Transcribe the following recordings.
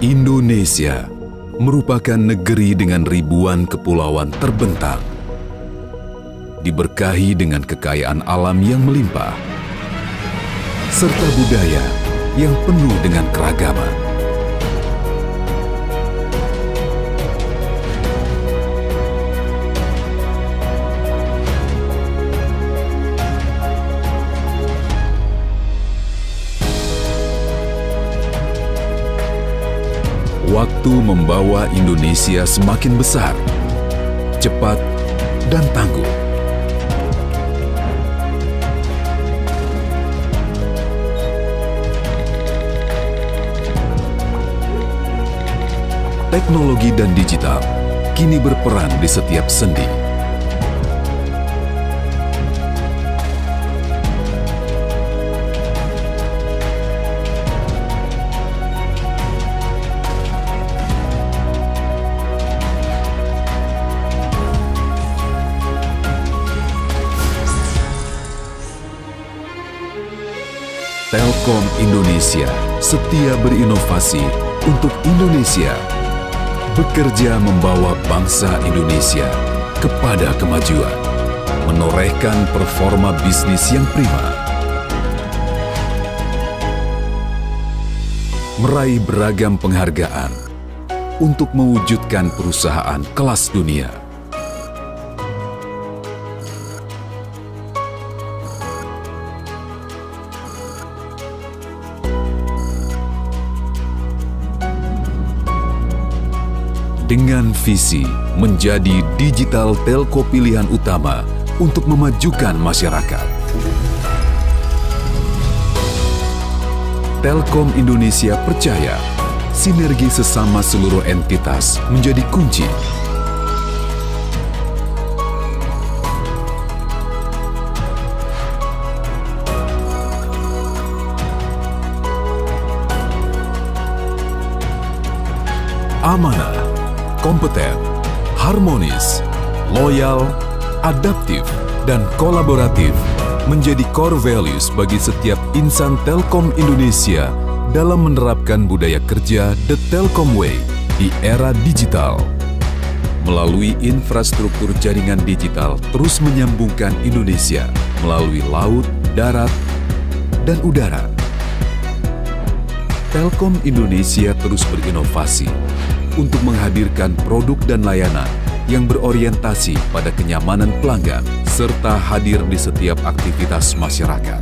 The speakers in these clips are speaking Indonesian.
Indonesia merupakan negeri dengan ribuan kepulauan terbentang, diberkahi dengan kekayaan alam yang melimpah, serta budaya yang penuh dengan keragaman. Waktu membawa Indonesia semakin besar, cepat, dan tangguh. Teknologi dan digital kini berperan di setiap sendi. Telkom Indonesia setia berinovasi untuk Indonesia, bekerja membawa bangsa Indonesia kepada kemajuan, menorehkan performa bisnis yang prima, meraih beragam penghargaan untuk mewujudkan perusahaan kelas dunia. Dengan visi menjadi digital telco pilihan utama untuk memajukan masyarakat. Telkom Indonesia percaya sinergi sesama seluruh entitas menjadi kunci. Amanah, kompeten, harmonis, loyal, adaptif, dan kolaboratif menjadi core values bagi setiap insan Telkom Indonesia dalam menerapkan budaya kerja The Telkom Way di era digital. Melalui infrastruktur jaringan digital terus menyambungkan Indonesia melalui laut, darat, dan udara. Telkom Indonesia terus berinovasi untuk menghadirkan produk dan layanan yang berorientasi pada kenyamanan pelanggan serta hadir di setiap aktivitas masyarakat.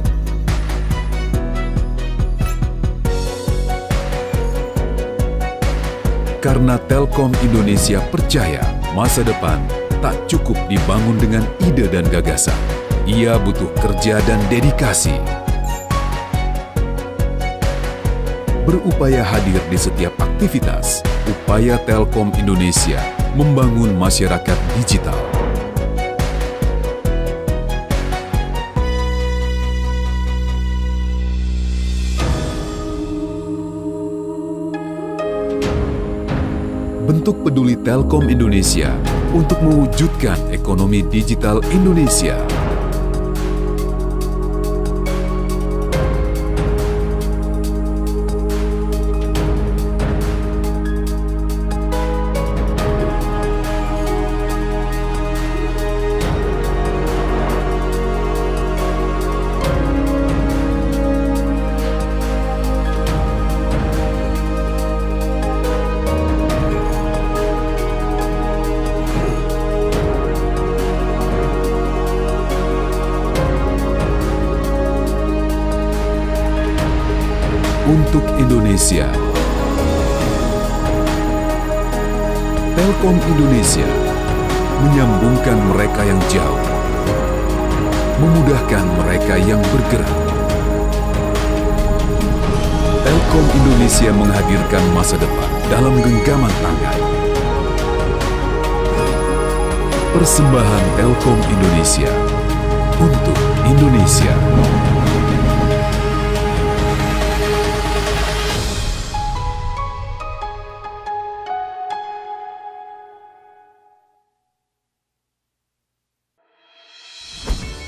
Karena Telkom Indonesia percaya masa depan tak cukup dibangun dengan ide dan gagasan. Ia butuh kerja dan dedikasi. Berupaya hadir di setiap aktivitas, upaya Telkom Indonesia membangun masyarakat digital. Bentuk peduli Telkom Indonesia untuk mewujudkan ekonomi digital Indonesia. Untuk Indonesia. Telkom Indonesia menyambungkan mereka yang jauh, memudahkan mereka yang bergerak. Telkom Indonesia menghadirkan masa depan dalam genggaman tangan. Persembahan Telkom Indonesia untuk Indonesia.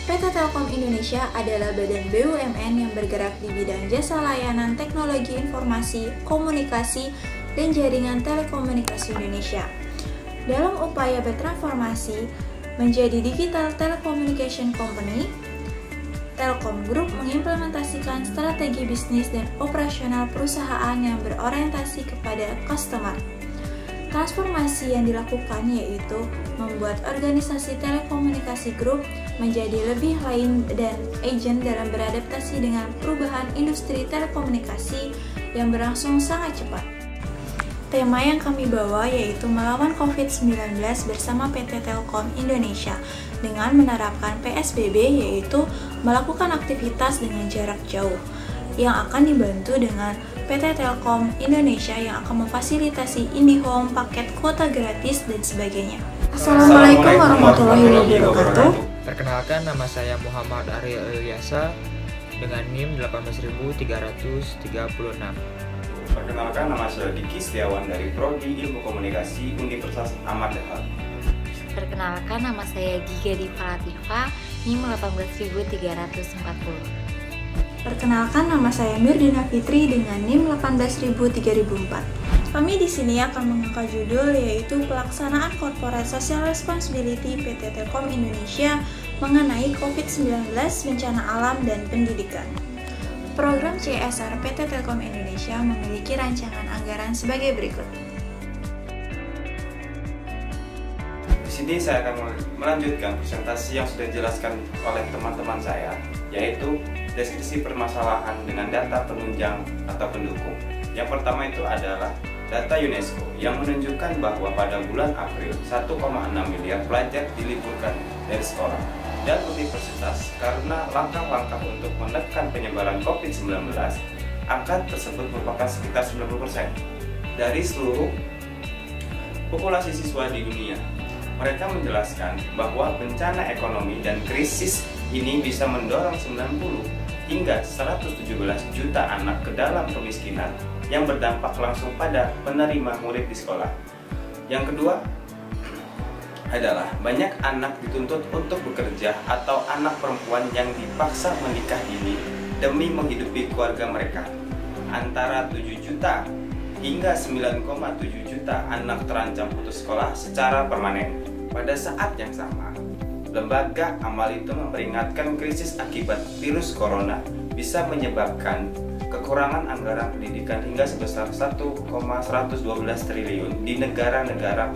PT Telkom Indonesia adalah badan BUMN yang bergerak di bidang jasa layanan teknologi informasi, komunikasi, dan Jaringan Telekomunikasi Indonesia. Dalam upaya bertransformasi menjadi Digital Telecommunication Company, Telkom Group mengimplementasikan strategi bisnis dan operasional perusahaan yang berorientasi kepada customer. Transformasi yang dilakukan yaitu membuat organisasi telekomunikasi grup menjadi lebih lain dan agent dalam beradaptasi dengan perubahan industri telekomunikasi yang berlangsung sangat cepat. Tema yang kami bawa yaitu melawan COVID-19 bersama PT Telkom Indonesia dengan menerapkan PSBB, yaitu melakukan aktivitas dengan jarak jauh, yang akan dibantu dengan PT Telkom Indonesia yang akan memfasilitasi IndiHome, paket kuota gratis, dan sebagainya. Assalamualaikum warahmatullahi wabarakatuh. Perkenalkan, nama saya Muhammad Ariel Ilyasa dengan NIM 18336. Perkenalkan, nama saya Diki Setiawan dari Prodi Ilmu Komunikasi Universitas Ahmad Dahlan. Perkenalkan, nama saya Giga Diva Latifa, NIM 18340. Perkenalkan, nama saya Nurdina Fitri dengan NIM 18000-3004. Kami di sini akan mengangkat judul yaitu Pelaksanaan Corporate Social Responsibility PT Telkom Indonesia mengenai COVID-19, bencana alam, dan pendidikan. Program CSR PT Telkom Indonesia memiliki rancangan anggaran sebagai berikut. Di sini saya akan melanjutkan presentasi yang sudah dijelaskan oleh teman-teman saya, yaitu deskripsi permasalahan dengan data penunjang atau pendukung. Yang pertama itu adalah data UNESCO yang menunjukkan bahwa pada bulan April 1,6 miliar pelajar diliburkan dari sekolah dan universitas karena langkah-langkah untuk menekan penyebaran COVID-19. Angka tersebut merupakan sekitar 90% dari seluruh populasi siswa di dunia. Mereka menjelaskan bahwa bencana ekonomi dan krisis ini bisa mendorong 90 hingga 117 juta anak ke dalam kemiskinan yang berdampak langsung pada penerima murid di sekolah. Yang kedua adalah banyak anak dituntut untuk bekerja atau anak perempuan yang dipaksa menikah dini demi menghidupi keluarga mereka. Antara 7 juta hingga 9,7 juta anak terancam putus sekolah secara permanen. Pada saat yang sama, Lembaga Amal itu memperingatkan krisis akibat virus corona bisa menyebabkan kekurangan anggaran pendidikan hingga sebesar 1,112 triliun di negara-negara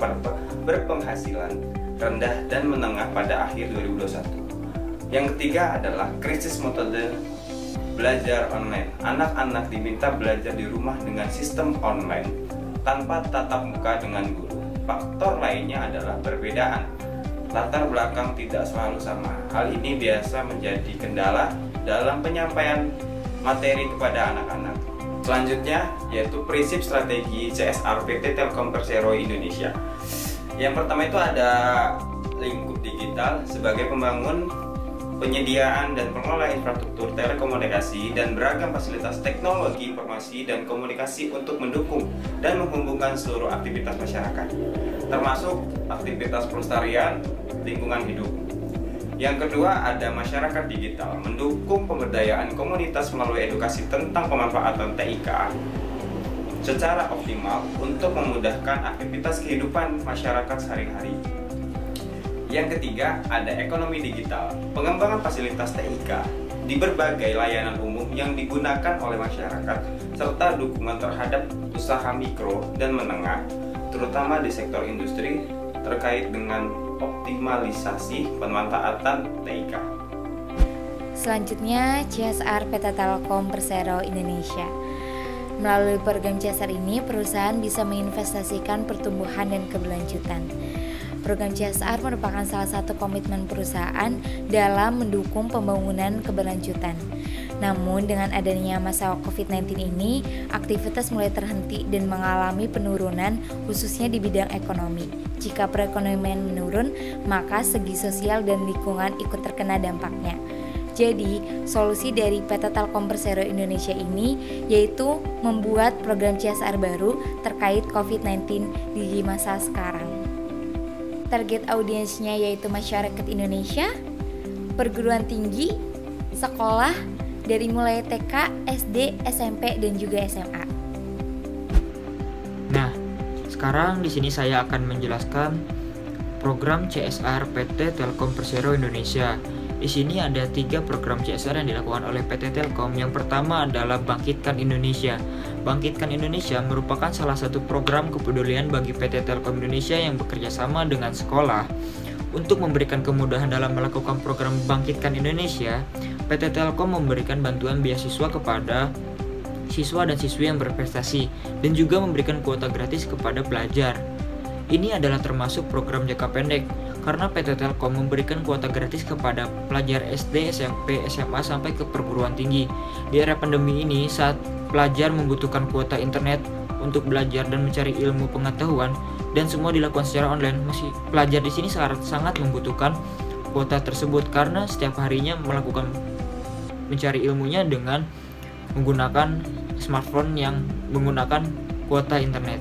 berpenghasilan rendah dan menengah pada akhir 2021. Yang ketiga adalah krisis metode belajar online. Anak-anak diminta belajar di rumah dengan sistem online tanpa tatap muka dengan guru. Faktor lainnya adalah perbedaan latar belakang tidak selalu sama. Hal ini biasa menjadi kendala dalam penyampaian materi kepada anak-anak. Selanjutnya yaitu prinsip strategi CSR PT Telkom Persero Indonesia. Yang pertama itu ada lingkup digital sebagai pembangun, penyediaan dan pengelola infrastruktur telekomunikasi dan beragam fasilitas teknologi informasi dan komunikasi untuk mendukung dan menghubungkan seluruh aktivitas masyarakat, termasuk aktivitas pelestarian lingkungan hidup. Yang kedua ada masyarakat digital, mendukung pemberdayaan komunitas melalui edukasi tentang pemanfaatan TIK secara optimal untuk memudahkan aktivitas kehidupan masyarakat sehari-hari. Yang ketiga ada ekonomi digital, pengembangan fasilitas TIK di berbagai layanan umum yang digunakan oleh masyarakat serta dukungan terhadap usaha mikro dan menengah, terutama di sektor industri terkait dengan optimalisasi pemanfaatan TIK. Selanjutnya, CSR PT Telkom Persero Indonesia. Melalui program CSR ini, perusahaan bisa menginvestasikan pertumbuhan dan keberlanjutan. Program CSR merupakan salah satu komitmen perusahaan dalam mendukung pembangunan keberlanjutan. Namun dengan adanya masa COVID-19 ini, aktivitas mulai terhenti dan mengalami penurunan khususnya di bidang ekonomi. Jika perekonomian menurun, maka segi sosial dan lingkungan ikut terkena dampaknya. Jadi, solusi dari PT Telkom Persero Indonesia ini yaitu membuat program CSR baru terkait COVID-19 di masa sekarang. Target audiensnya yaitu masyarakat Indonesia, perguruan tinggi, sekolah, dari mulai TK, SD, SMP, dan juga SMA. Sekarang di sini saya akan menjelaskan program CSR PT Telkom Persero Indonesia. Di sini ada 3 program CSR yang dilakukan oleh PT Telkom. Yang pertama adalah Bangkitkan Indonesia. Bangkitkan Indonesia merupakan salah satu program kepedulian bagi PT Telkom Indonesia yang bekerja sama dengan sekolah. Untuk memberikan kemudahan dalam melakukan program Bangkitkan Indonesia, PT Telkom memberikan bantuan beasiswa kepada siswa dan siswi yang berprestasi dan juga memberikan kuota gratis kepada pelajar. Ini adalah termasuk program jangka pendek karena PT Telkom memberikan kuota gratis kepada pelajar SD, SMP, SMA sampai ke perguruan tinggi. Di era pandemi ini, saat pelajar membutuhkan kuota internet untuk belajar dan mencari ilmu pengetahuan dan semua dilakukan secara online, masih pelajar di sini sangat membutuhkan kuota tersebut karena setiap harinya mencari ilmunya dengan menggunakan smartphone yang menggunakan kuota internet.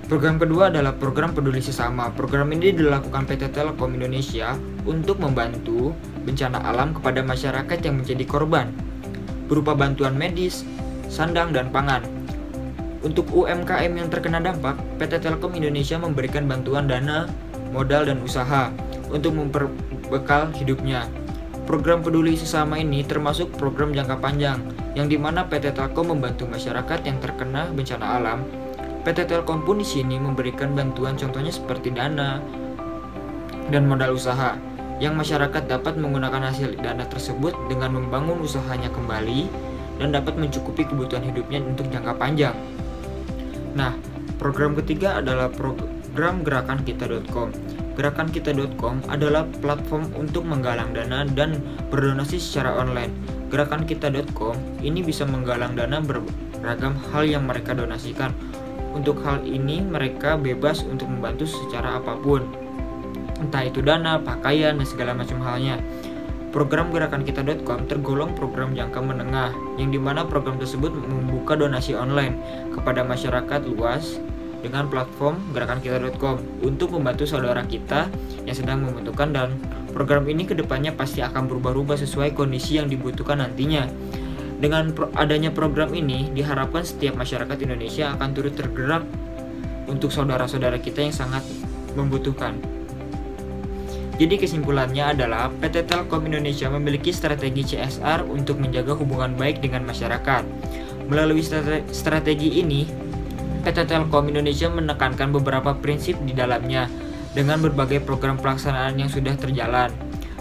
Program kedua adalah program peduli sesama. Program ini dilakukan PT Telkom Indonesia untuk membantu bencana alam kepada masyarakat yang menjadi korban, berupa bantuan medis, sandang, dan pangan. Untuk UMKM yang terkena dampak, PT Telkom Indonesia memberikan bantuan dana, modal, dan usaha untuk memperbekal hidupnya. Program peduli sesama ini termasuk program jangka panjang, yang dimana PT Telkom membantu masyarakat yang terkena bencana alam. PT Telkom pun di sini memberikan bantuan contohnya seperti dana dan modal usaha yang masyarakat dapat menggunakan hasil dana tersebut dengan membangun usahanya kembali dan dapat mencukupi kebutuhan hidupnya untuk jangka panjang. Nah, program ketiga adalah program gerakan-kita.com. Gerakan-kita.com adalah platform untuk menggalang dana dan berdonasi secara online. Gerakan-kita.com ini bisa menggalang dana beragam hal yang mereka donasikan. Untuk hal ini mereka bebas untuk membantu secara apapun, entah itu dana, pakaian, dan segala macam halnya. Program gerakan-kita.com tergolong program jangka menengah, yang dimana program tersebut membuka donasi online kepada masyarakat luas dengan platform gerakan-kita.com untuk membantu saudara kita yang sedang membutuhkan, dan program ini kedepannya pasti akan berubah-ubah sesuai kondisi yang dibutuhkan nantinya. Dengan adanya program ini, diharapkan setiap masyarakat Indonesia akan turut tergerak untuk saudara-saudara kita yang sangat membutuhkan. Jadi kesimpulannya adalah PT Telkom Indonesia memiliki strategi CSR untuk menjaga hubungan baik dengan masyarakat. Melalui strategi ini, PT Telkom Indonesia menekankan beberapa prinsip di dalamnya dengan berbagai program pelaksanaan yang sudah terjalan.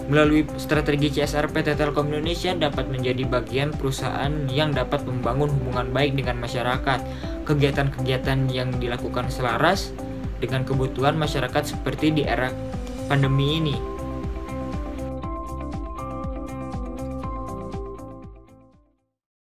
Melalui strategi CSR, PT Telkom Indonesia dapat menjadi bagian perusahaan yang dapat membangun hubungan baik dengan masyarakat. Kegiatan-kegiatan yang dilakukan selaras dengan kebutuhan masyarakat seperti di era pandemi ini.